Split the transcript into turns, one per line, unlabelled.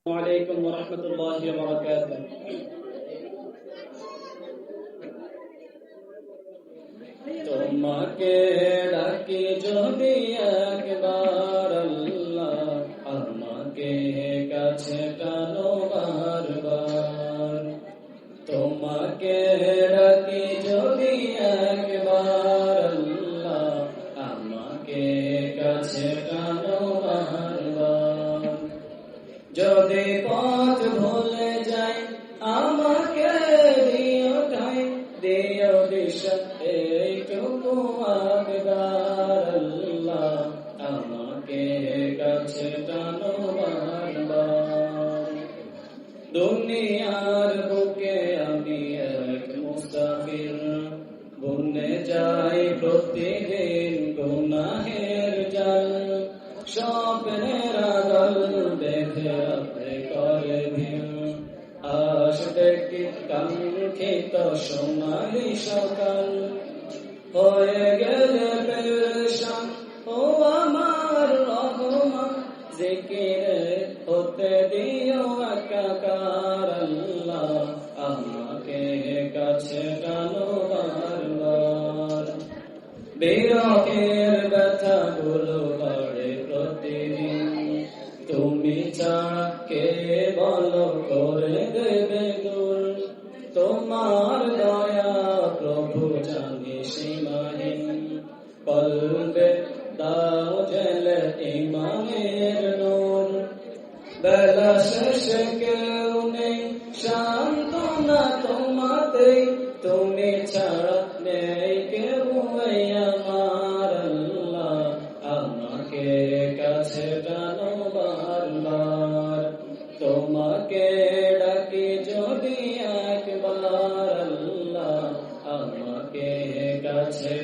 عليكم ورحمة الله وبركاته তোমাকে ডাকি যদি একবার আল্লাহ আমাকে কাছে টানো বারবার তোমাকে ডাকি যদি একবার আল্লাহ আমাকে কাছে টানো বারবার যদি পথ ভুলে যাই আমাকে দিও ঠাই দিও দিশা এইটুকু আবেদন আল্লাহ আমাকে কাছে টানো বারবার দুনিয়ার বুকে আমি এক মুসাফির বুনে যাই প্রতিদিন গুনাহের জাল স্বপ্নের আদল দেখে আপনি করে ভিড় আসবে কি কাঙ্ক্ষিত সোনালি সকাল হয়ে গেলে পেরেশান ও আমার রহমান জিকিরে হতে দিও একাকার আল্লাহ আমাকে কাছে টানো বারবার বিরহের ব্যথা গুলো বাড়ে প্রতিদিন তুমি ছাড়া কে বলো করে দেবে দূর তোমার দয়া প্রভু জানি সীমাহীন কলবে দাও জেলে ইমানের নূর বেলা শেষে কেউ নেই সান্ত্বনা তোমাতেই তুমি ছাড়া নেই কেউ আমার আল্লাহ আমাকে কাছে টানো বারবার তোমাকে ডাকি যদি একবার আল্লাহ আমাকে কাছে